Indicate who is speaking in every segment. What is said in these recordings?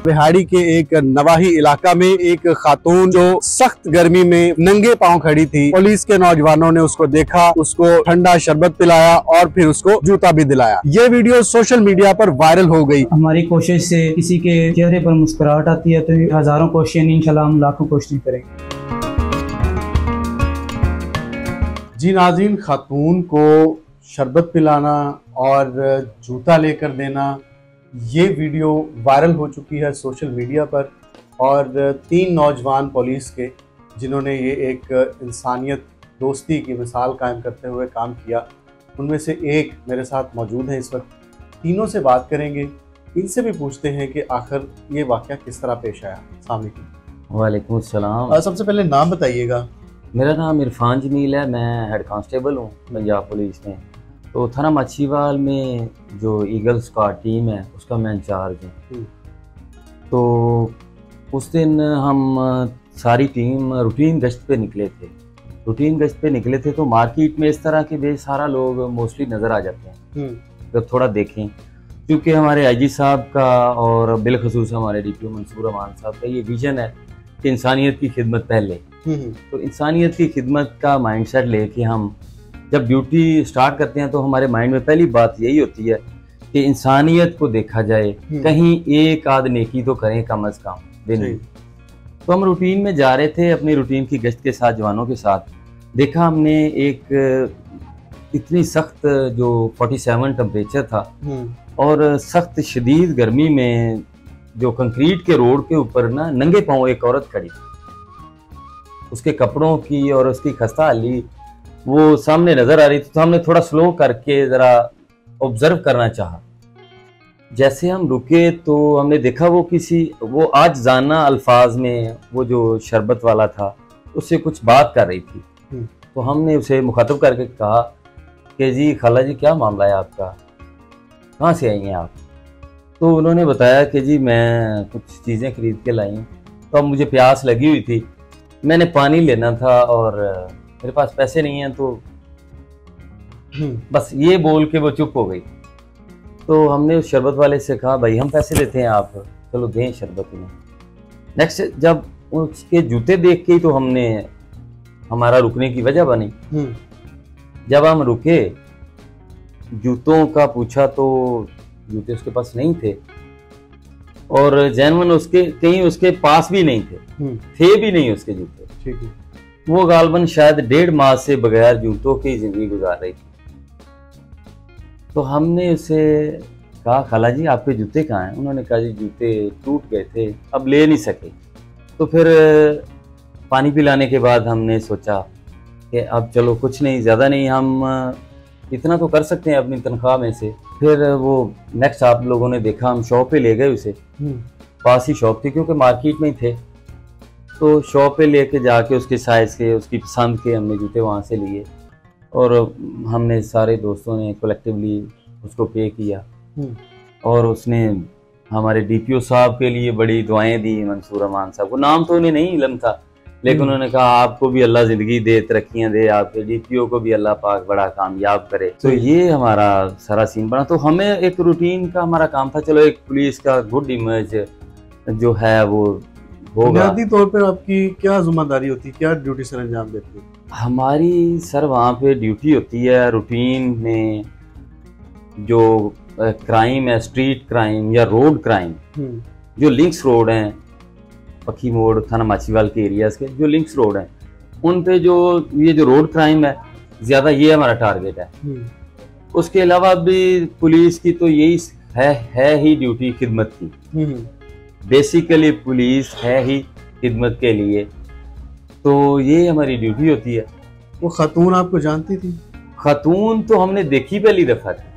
Speaker 1: बिहाड़ी के एक नवाही इलाका में एक खातून जो सख्त गर्मी में नंगे पांव खड़ी थी, पुलिस के नौजवानों ने उसको देखा, उसको ठंडा शरबत पिलाया और फिर उसको जूता भी दिलाया। ये वीडियो सोशल मीडिया पर वायरल हो गई।
Speaker 2: हमारी कोशिश से किसी के चेहरे पर मुस्कुराहट आती है तो हजारों कोशिशें, इंशाल्लाह हम लाखों कोशिशें करेंगे।
Speaker 1: जी नाज़रीन, खातून को शरबत पिलाना और जूता लेकर देना, ये वीडियो वायरल हो चुकी है सोशल मीडिया पर। और 3 नौजवान पुलिस के जिन्होंने ये एक इंसानियत दोस्ती की मिसाल कायम करते हुए काम किया, उनमें से एक मेरे साथ मौजूद है इस वक्त। तीनों से बात करेंगे, इनसे भी पूछते हैं कि आखिर ये वाक़या किस तरह पेश आया। अस्सलाम वालेकुम।
Speaker 3: वालेकुम सलाम।
Speaker 1: सबसे पहले नाम बताइएगा।
Speaker 3: मेरा नाम इरफान जमील है, मैं हेड कांस्टेबल हूँ पंजाब पुलिस में। तो थाना माछीवाल में जो ईगल स्क्वाड टीम है उसका मैं इंचार्ज हूँ। तो उस दिन हम सारी टीम रूटीन गश्त पे निकले थे। तो मार्केट में इस तरह के बेसारा लोग मोस्टली नज़र आ जाते हैं। जब थोड़ा देखें, क्योंकि हमारे आईजी साहब का और बिलखसूस हमारे डीपीओ मंसूर अमान साहब का ये विजन है कि इंसानियत की खिदमत पहले। तो इंसानियत की खिदमत का माइंडसेट लेके हम जब ड्यूटी स्टार्ट करते हैं तो हमारे माइंड में पहली बात यही होती है कि इंसानियत को देखा जाए, कहीं एक आध नेकी तो करें कम अज कम दिन में। तो हम रूटीन में जा रहे थे अपनी रूटीन की गश्त के साथ, जवानों के साथ। देखा हमने एक इतनी सख्त जो 47 टेम्परेचर था और सख्त शदीद गर्मी में जो कंक्रीट के रोड के ऊपर ना नंगे पांव एक औरत खड़ी, उसके कपड़ों की और उसकी खस्ता हाली वो सामने नजर आ रही थी। तो हमने थोड़ा स्लो करके जरा ऑब्जर्व करना चाहा। जैसे हम रुके तो हमने देखा वो आज जाना अल्फाज में वो जो शरबत वाला था उससे कुछ बात कर रही थी। तो हमने उसे मुखातब करके कहा कि जी खाला जी, क्या मामला है आपका, कहाँ से आई हैं आप? तो उन्होंने बताया कि जी मैं कुछ चीज़ें खरीद के लाई हूँ। तो अब मुझे प्यास लगी हुई थी, मैंने पानी लेना था और मेरे पास पैसे नहीं हैं, तो बस ये बोल के वो चुप हो गई। तो हमने उस शरबत वाले से कहा भाई हम पैसे लेते हैं, आप चलो दें शरबत में। नेक्स्ट जब उसके जूते देख के ही तो हमने हमारा रुकने की वजह बनी। जब हम रुके, जूतों का पूछा तो जूते उसके पास नहीं थे और जैनवन उसके पास भी नहीं थे भी नहीं उसके जूते।
Speaker 1: ठीक है।
Speaker 3: वो गालबन शायद 1.5 माह से बगैर जूतों की जिंदगी गुजार रही थी। तो हमने उसे कहा खाला जी आपके जूते कहाँ हैं? उन्होंने कहा जी जूते टूट गए थे, अब ले नहीं सके। तो फिर पानी पिलाने के बाद हमने सोचा कि अब चलो कुछ नहीं, ज़्यादा नहीं, हम इतना तो कर सकते हैं अपनी तनख्वाह में से। फिर वो नेक्स्ट आप लोगों ने देखा, हम शॉप पे ले गए उसे, पास ही शॉप थी क्योंकि मार्केट में ही थे। तो शॉप पे लेके जाके उसके साइज़ के, उसकी पसंद के हमने जूते वहाँ से लिए और हमने सारे दोस्तों ने कलेक्टिवली उसको पे किया। और उसने हमारे डीपीओ साहब के लिए बड़ी दुआएं दी, मंसूर अमान साहब को। नाम तो उन्हें नहीं इल्म था, लेकिन उन्होंने कहा आपको भी अल्लाह ज़िंदगी दे, तरक्कियाँ दे, आपके डीपीओ को भी अल्लाह पाक बड़ा कामयाब करे। तो ये हमारा सारा सीन बना। तो हमें एक रूटीन का हमारा काम था, चलो एक पुलिस का गुड इमेज जो है वो होगा।
Speaker 1: बुनियादी तौर पर आपकी क्या जिम्मेदारी होती है, क्या ड्यूटी सर अंजाम देती है?
Speaker 3: हमारी सर वहाँ पे ड्यूटी होती है रूटीन में जो क्राइम है, स्ट्रीट क्राइम या रोड क्राइम, जो लिंक्स रोड हैं, पक्की मोड़ थाना माछीवाल के एरियाज के जो लिंक्स रोड हैं, उन पे जो ये जो रोड क्राइम है ज़्यादा, ये हमारा टारगेट है। उसके अलावा भी पुलिस की तो यही है ही ड्यूटी खिदमत की। बेसिकली पुलिस है ही खिदमत के लिए, तो ये हमारी ड्यूटी होती है।
Speaker 1: वो खातून आपको जानती थी?
Speaker 3: खातून तो हमने देखी पहली दफा थी।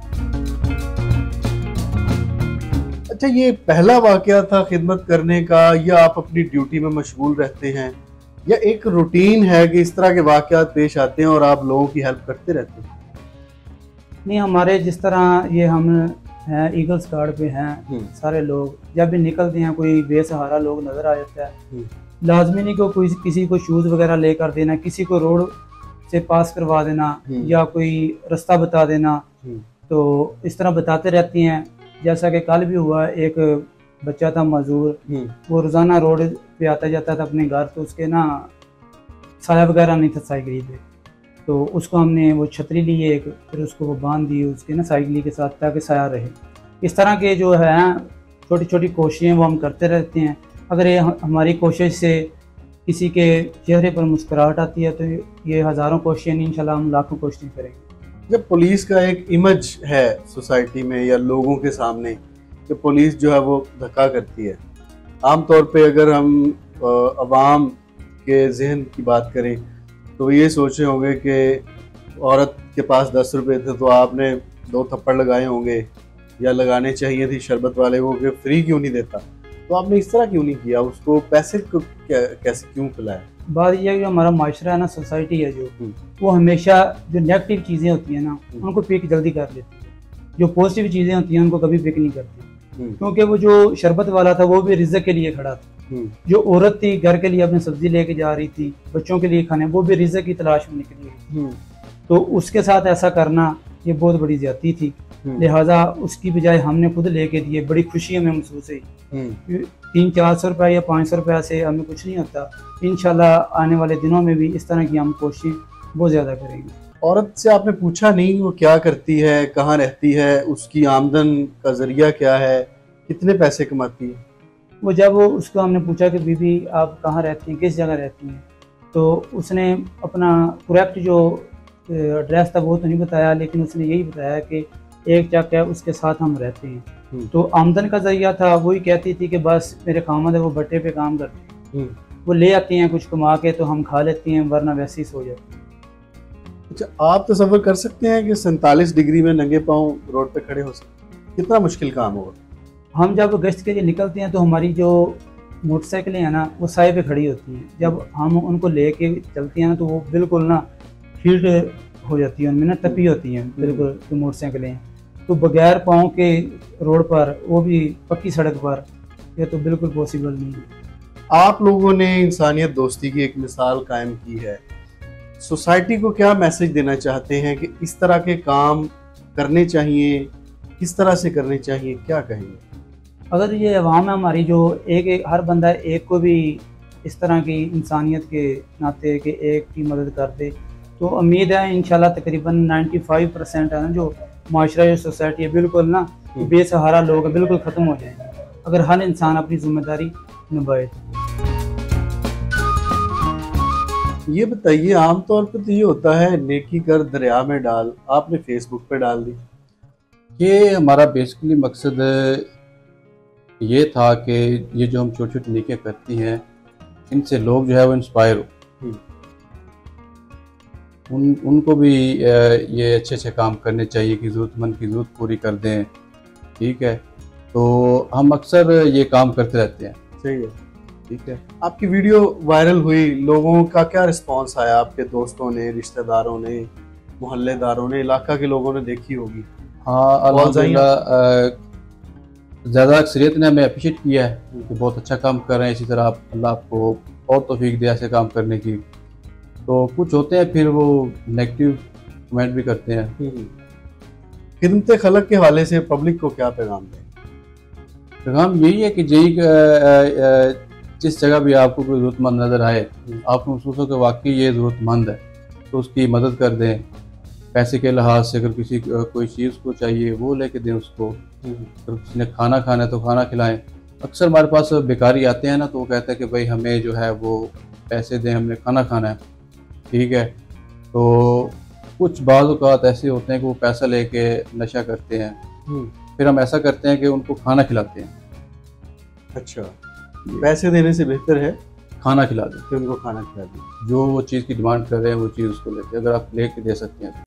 Speaker 1: अच्छा, ये पहला वाकया था खिदमत करने का या आप अपनी ड्यूटी में मशगूल रहते हैं, या एक रूटीन है कि इस तरह के वाकयात पेश आते हैं और आप लोगों की हेल्प करते रहते हैं?
Speaker 2: नहीं, हमारे जिस तरह ये हम हैं ईगल स्क्वाड पे हैं, सारे लोग जब भी निकलते हैं कोई बेसहारा लोग नज़र आ जाता है, लाजमी नहीं को कोई किसी को शूज़ वगैरह लेकर देना, किसी को रोड से पास करवा देना या कोई रास्ता बता देना। तो इस तरह बताते रहती हैं। जैसा कि कल भी हुआ, एक बच्चा था मजदूर, वो रोज़ाना रोड पे आता जाता था अपने घर, तो उसके ना साया वगैरह नहीं था साइकिल पे, तो उसको हमने वो छतरी ली एक, फिर उसको वो बांध दी उसके ना साइकिल के साथ, ताकि साया रहे। इस तरह के जो है छोटी छोटी कोशिशें वो हम करते रहते हैं। अगर ये हमारी कोशिश से किसी के चेहरे पर मुस्कुराहट आती है तो ये हज़ारों कोशिशें नहीं, इंशाल्लाह हम लाखों कोशिशें करेंगे।
Speaker 1: जब पुलिस का एक इमेज है सोसाइटी में या लोगों के सामने कि पुलिस जो है वो धक्का करती है, आमतौर पे अगर हम अवाम के जहन की बात करें तो ये सोचे होंगे कि औरत के पास 10 रुपये थे तो आपने 2 थप्पड़ लगाए होंगे, या लगाने चाहिए थी शरबत वाले को कि फ्री क्यों नहीं देता, तो आपने इस तरह क्यों नहीं किया, उसको पैसे को कैसे क्यों खिलाया?
Speaker 2: बात यह है कि हमारा माशरा है ना, सोसाइटी है जो, वो हमेशा जो नेगेटिव चीज़ें होती हैं ना उनको पिक जल्दी कर लेती है, जो पॉजिटिव चीज़ें होती हैं उनको कभी पिक नहीं करती। क्योंकि वो जो शरबत वाला था वो भी रिज़्क के लिए खड़ा था, जो औरत थी घर के लिए अपनी सब्जी लेके जा रही थी बच्चों के लिए खाने, वो भी रिज़्क की तलाश में निकली हुई, तो उसके साथ ऐसा करना ये बहुत बड़ी ज्यादती थी। लिहाजा उसकी बजाय हमने खुद लेके दिए, बड़ी खुशी हमें महसूस हुई। 300-400 रुपये या 500 रुपये से हमें कुछ नहीं होता। इंशाल्लाह आने वाले दिनों में भी इस तरह की हम कोशिश बहुत ज़्यादा करेंगे।
Speaker 1: औरत से आपने पूछा नहीं वो क्या करती है, कहाँ रहती है, उसकी आमदन का जरिया क्या है, कितने पैसे कमाती है?
Speaker 2: वो जब उसको हमने पूछा कि बीबी आप कहाँ रहती हैं, किस जगह रहती हैं, तो उसने अपना करेक्ट जो एड्रेस था वो तो नहीं बताया, लेकिन उसने यही बताया कि एक चक है उसके साथ हम रहते हैं। तो आमदन का जरिया था, वही कहती थी कि बस मेरे खामद है वो भट्टे पे काम करते हैं, वो ले आती हैं कुछ कमा के तो हम खा लेते हैं, वरना वैसे ही सो जाते हैं।
Speaker 1: अच्छा, आप तसव्वुर कर सकते हैं कि 47 डिग्री में नंगे पाँव रोड पे खड़े हो सकते, कितना मुश्किल काम होगा? हम
Speaker 2: जब गश्त के लिए निकलते हैं तो हमारी जो मोटरसाइकिलें हैं ना वो साए पे खड़ी होती हैं, जब हम उनको लेके चलते हैं ना तो वो बिल्कुल ना फील्ड हो जाती है, उनमें ना तपी होती हैं बिल्कुल जो मोटरसाइकिलें, तो बगैर पाँव के रोड पर, वो भी पक्की सड़क पर, ये तो बिल्कुल पॉसिबल नहीं है।
Speaker 1: आप लोगों ने इंसानियत दोस्ती की एक मिसाल कायम की है, सोसाइटी को क्या मैसेज देना चाहते हैं कि इस तरह के काम करने चाहिए, किस तरह से करने चाहिए, क्या कहेंगे?
Speaker 2: अगर ये अवाम है हमारी जो एक हर बंदा एक को भी इस तरह की इंसानियत के नाते कि एक की मदद कर दे, तो उम्मीद है इंशाल्लाह तकरीबन 95% है ना जो माशरा जो सोसाइटी है बिल्कुल ना बेसहारा लोग बिल्कुल ख़त्म हो जाएंगे, अगर हर इंसान अपनी जिम्मेदारी निभाए।
Speaker 1: ये बताइए, आमतौर पर तो ये होता है नेकी कर दरिया में डाल, आपने फेसबुक पे डाल दी,
Speaker 4: ये हमारा बेसिकली मकसद ये था कि ये जो हम छोटी छोटी नेकियां करती हैं इनसे लोग जो है वो इंस्पायर हो, उनको भी ये अच्छे अच्छे काम करने चाहिए कि ज़रूरतमंद की ज़रूरत पूरी कर दें। ठीक है, तो हम अक्सर ये काम करते रहते हैं।
Speaker 1: सही है, ठीक है। आपकी वीडियो वायरल हुई, लोगों का क्या रिस्पांस आया? आपके दोस्तों ने, रिश्तेदारों ने, मोहल्लेदारों ने, इलाका के लोगों ने देखी होगी?
Speaker 4: हाँ, अल्हम्दुलिल्लाह ज़्यादा अक्सरियत ने हमें अप्रिशिएट किया है कि बहुत अच्छा काम कर रहे हैं, इसी तरह आप अल्लाह आपको और तौफीक दे ऐसे काम करने की। तो कुछ होते हैं फिर वो नेगेटिव कमेंट भी करते हैं।
Speaker 1: खिदमत खलक के हवाले से पब्लिक को क्या पैगाम दें?
Speaker 4: पैगाम यही है कि जिस जगह भी आपको कोई ज़रूरतमंद नज़र आए, आपको महसूस हो कि वाकई ये ज़रूरतमंद है, तो उसकी मदद कर दें। पैसे के लिहाज से अगर किसी कोई चीज़ को चाहिए वो लेके दें उसको, अगर किसी ने खाना खाना है तो खाना खिलाएं। अक्सर हमारे पास बेकारी आते हैं ना, तो वो कहते हैं कि भाई हमें जो है वो पैसे दें, हमने खाना खाना है। ठीक है, तो कुछ बाज़ औक़ात ऐसे होते हैं कि वो पैसा लेके नशा करते हैं, फिर हम ऐसा करते हैं कि उनको खाना खिलाते हैं।
Speaker 1: अच्छा, पैसे देने से बेहतर है
Speaker 4: खाना खिला दें,
Speaker 1: कि उनको खाना खिला दें।
Speaker 4: जो वो चीज़ की डिमांड कर रहे हैं वो चीज़ उसको लेते हैं, अगर आप लेके दे सकते हैं।